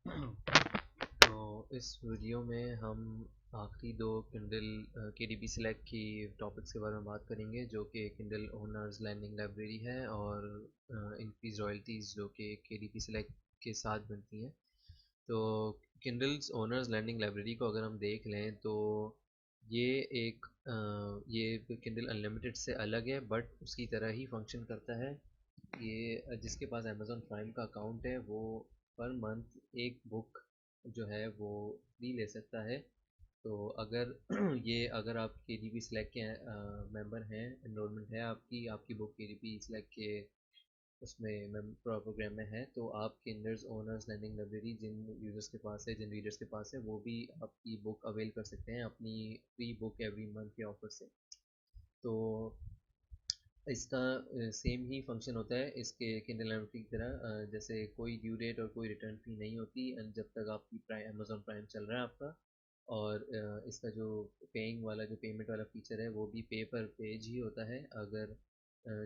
तो इस वीडियो में हम आखिरी दो किंडल KDP Select की टॉपिक्स के बारे में बात करेंगे, जो कि किंडल ओनर्स लैंडिंग लाइब्रेरी है और इंक्रीज रॉयल्टीज़ जो कि KDP Select के साथ बनती हैं। तो किंडल्स ओनर्स लैंडिंग लाइब्रेरी को अगर हम देख लें तो ये एक ये किंडल अनलिमिटेड से अलग है, बट उसकी तरह ही फंक्शन करता है। ये जिसके पास अमेज़ॉन प्राइम का अकाउंट है वो पर मंथ एक बुक जो है वो फ्री ले सकता है। तो अगर अगर आप KDP Select के मेंबर हैं, एनरोलमेंट है आपकी आपकी बुक KDP Select के उसमें प्रोग्राम में है, तो आप किंडल्स ओनर्स लर्निंग लाइब्रेरी जिन यूज़र्स के पास है, जिन रीडर्स के पास है, वो भी आपकी बुक अवेल कर सकते हैं अपनी फ्री बुक एवरी मंथ के ऑफर से। तो इसका सेम ही फंक्शन होता है इसके किंडल अनलिमिटेड की तरह। जैसे कोई ड्यू डेट और कोई रिटर्न फ़ी नहीं होती जब तक आपकी प्राइम अमेज़ॉन प्राइम चल रहा है आपका। और इसका जो पेइंग वाला जो पेमेंट वाला फीचर है वो भी पे पर पेज ही होता है। अगर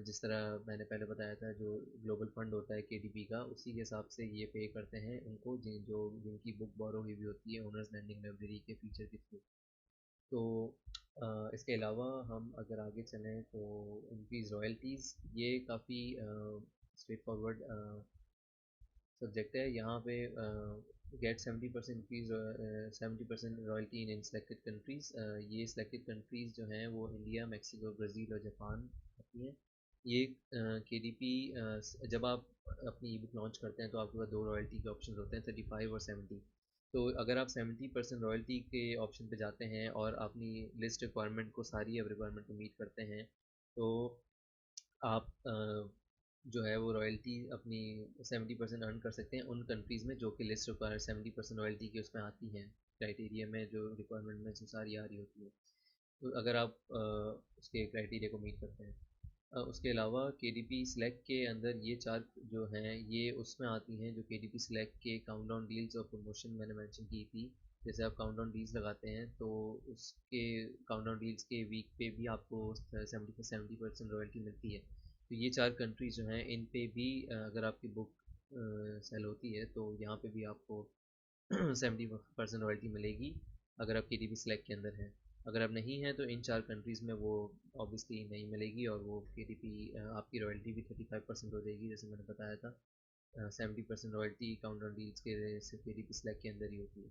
जिस तरह मैंने पहले बताया था, जो ग्लोबल फंड होता है KDP का, उसी के हिसाब से ये पे करते हैं उनको जिनकी बुक बोरो हुई भी होती है ओनर्स लैंडिंग लाइब्रेरी के फीचर के थ्रू। तो इसके अलावा हम अगर आगे चलें तो इंक्रीज रॉयल्टीज़, ये काफ़ी स्ट्रेट फॉरवर्ड सब्जेक्ट है। यहाँ पे get 70% increase 70% royalty in selected countries. ये सिलेक्टेड कंट्रीज़ जो हैं वो इंडिया, मैक्सिको, ब्राज़ील और जापान आती हैं। ये KDP जब आप अपनी ई बुक लॉन्च करते हैं तो आपके पास दो रॉयल्टी के ऑप्शन होते हैं, 35 और 70। तो अगर आप 70% रॉयल्टी के ऑप्शन पे जाते हैं और अपनी लिस्ट रिक्वायरमेंट को, सारी अब रिक्वायरमेंट को मीट करते हैं, तो आप जो है वो रॉयल्टी अपनी 70% अर्न कर सकते हैं उन कंट्रीज़ में जो कि लिस्ट रिक्वायर 70% रॉयल्टी की उसमें आती हैं, क्राइटेरिया में जो रिक्वायरमेंट में जो सारी आ रही होती है। तो अगर आप उसके क्राइटेरिया को मीट करते हैं। उसके अलावा KDP Select के अंदर ये चार जो हैं ये उसमें आती हैं जो KDP Select के काउंटडाउन डील्स और प्रमोशन मैंने मेंशन की थी। जैसे आप काउंटडाउन डील्स लगाते हैं तो उसके काउंटडाउन डील्स के वीक पे भी आपको 70% रॉयल्टी मिलती है। तो ये चार कंट्रीज जो हैं इन पे भी अगर आपकी बुक सेल होती है तो यहाँ पे भी आपको 70% रॉयल्टी मिलेगी अगर आप KDP Select के अंदर हैं। अगर आप नहीं हैं तो इन चार कंट्रीज़ में वो ऑब्वियसली नहीं मिलेगी, और वो KDP आपकी रॉयल्टी भी 35% हो जाएगी, जैसे मैंने बताया था। 70% रॉयल्टी काउंटर डील्स के सिर्फ KDP Select के अंदर ही होती है।